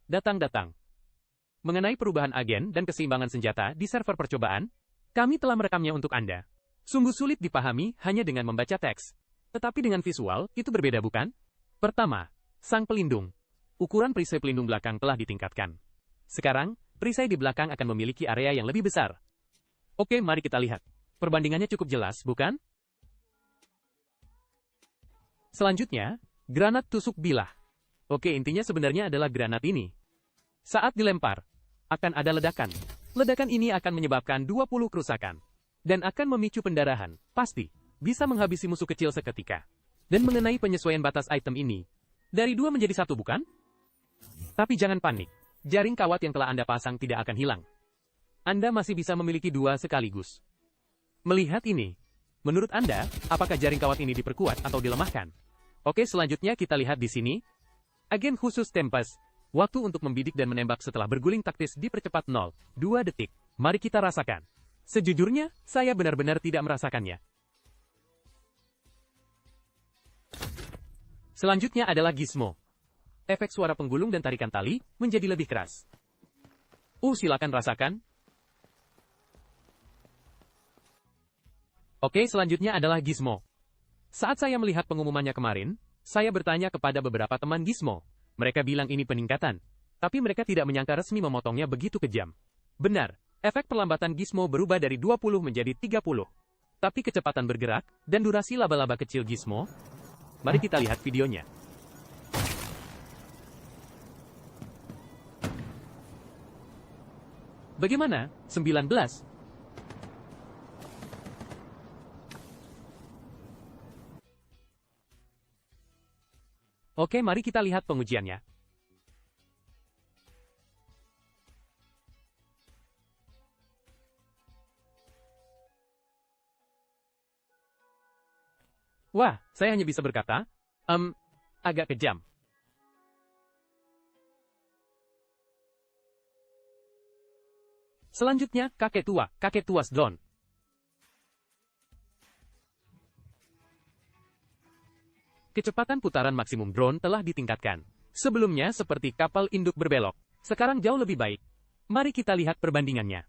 datang. Mengenai perubahan agen dan keseimbangan senjata di server percobaan, kami telah merekamnya untuk Anda. Sungguh sulit dipahami hanya dengan membaca teks. Tetapi dengan visual, itu berbeda bukan? Pertama, sang pelindung. Ukuran perisai pelindung belakang telah ditingkatkan. Sekarang, perisai di belakang akan memiliki area yang lebih besar. Oke, mari kita lihat. Perbandingannya cukup jelas, bukan? Selanjutnya, granat tusuk bilah. Oke, intinya sebenarnya adalah granat ini. Saat dilempar, akan ada ledakan. Ledakan ini akan menyebabkan 20 kerusakan. Dan akan memicu pendarahan, pasti. Bisa menghabisi musuh kecil seketika. Dan mengenai penyesuaian batas item ini, dari 2 menjadi 1 bukan? Tapi jangan panik. Jaring kawat yang telah Anda pasang tidak akan hilang. Anda masih bisa memiliki 2 sekaligus. Melihat ini, menurut Anda, apakah jaring kawat ini diperkuat atau dilemahkan? Oke, selanjutnya kita lihat di sini. Agen khusus Tempest. Waktu untuk membidik dan menembak setelah berguling taktis dipercepat 0,2 detik. Mari kita rasakan. Sejujurnya, saya benar-benar tidak merasakannya. Selanjutnya adalah gizmo. Efek suara penggulung dan tarikan tali menjadi lebih keras. Silakan rasakan. Oke, selanjutnya adalah gizmo. Saat saya melihat pengumumannya kemarin, saya bertanya kepada beberapa teman gizmo. Mereka bilang ini peningkatan. Tapi mereka tidak menyangka resmi memotongnya begitu kejam. Benar, efek perlambatan gizmo berubah dari 20 menjadi 30. Tapi kecepatan bergerak dan durasi laba-laba kecil gizmo. Mari kita lihat videonya. Bagaimana? 19. Oke, mari kita lihat pengujiannya. Wah, saya hanya bisa berkata, agak kejam. Selanjutnya, kakek tua drone. Kecepatan putaran maksimum drone telah ditingkatkan. Sebelumnya seperti kapal induk berbelok, sekarang jauh lebih baik. Mari kita lihat perbandingannya.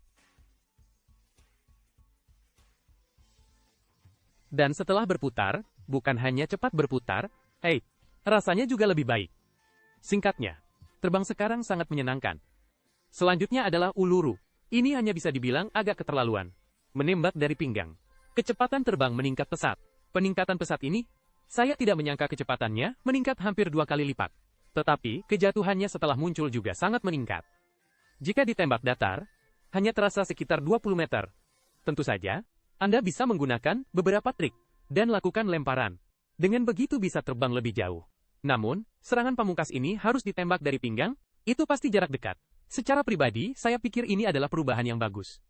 Dan setelah berputar, bukan hanya cepat berputar, rasanya juga lebih baik. Singkatnya, terbang sekarang sangat menyenangkan. Selanjutnya adalah Uluru. Ini hanya bisa dibilang agak keterlaluan. Menembak dari pinggang. Kecepatan terbang meningkat pesat. Peningkatan pesat ini, saya tidak menyangka kecepatannya meningkat hampir 2 kali lipat. Tetapi, kejatuhannya setelah muncul juga sangat meningkat. Jika ditembak datar, hanya terasa sekitar 20 meter. Tentu saja, Anda bisa menggunakan beberapa trik dan lakukan lemparan. Dengan begitu bisa terbang lebih jauh. Namun, serangan pamungkas ini harus ditembak dari pinggang, itu pasti jarak dekat. Secara pribadi, saya pikir ini adalah perubahan yang bagus.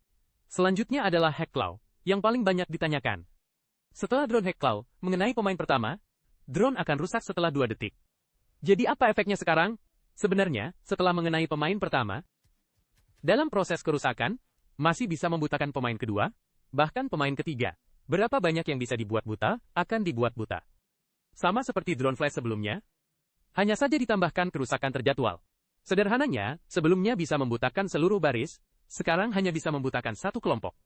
Selanjutnya adalah Hackclaw, yang paling banyak ditanyakan. Setelah drone Hackclaw mengenai pemain pertama, drone akan rusak setelah 2 detik. Jadi apa efeknya sekarang? Sebenarnya, setelah mengenai pemain pertama, dalam proses kerusakan, masih bisa membutakan pemain kedua, bahkan pemain ketiga. Berapa banyak yang bisa dibuat buta, akan dibuat buta. Sama seperti drone flash sebelumnya, hanya saja ditambahkan kerusakan terjadwal. Sederhananya, sebelumnya bisa membutakan seluruh baris, sekarang hanya bisa membutakan satu kelompok.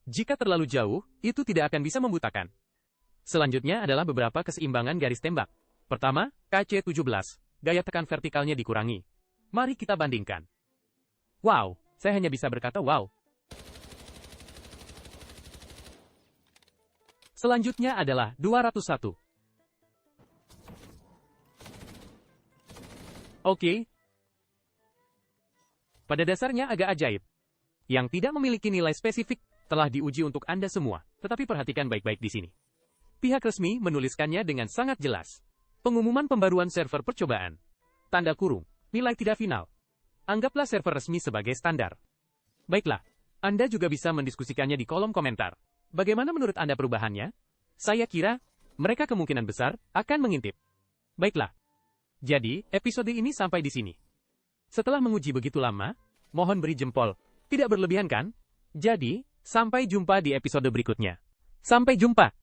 Jika terlalu jauh, itu tidak akan bisa membutakan. Selanjutnya adalah beberapa keseimbangan garis tembak. Pertama, KC-17, gaya tekan vertikalnya dikurangi. Mari kita bandingkan. Wow, saya hanya bisa berkata wow. Selanjutnya adalah 201. Oke. Pada dasarnya agak ajaib. Yang tidak memiliki nilai spesifik telah diuji untuk Anda semua, tetapi perhatikan baik-baik di sini. Pihak resmi menuliskannya dengan sangat jelas. Pengumuman pembaruan server percobaan. Tanda kurung, nilai tidak final. Anggaplah server resmi sebagai standar. Baiklah, Anda juga bisa mendiskusikannya di kolom komentar. Bagaimana menurut Anda perubahannya? Saya kira, mereka kemungkinan besar akan mengintip. Baiklah. Jadi, episode ini sampai di sini. Setelah menguji begitu lama, mohon beri jempol. Tidak berlebihan kan? Jadi, sampai jumpa di episode berikutnya. Sampai jumpa!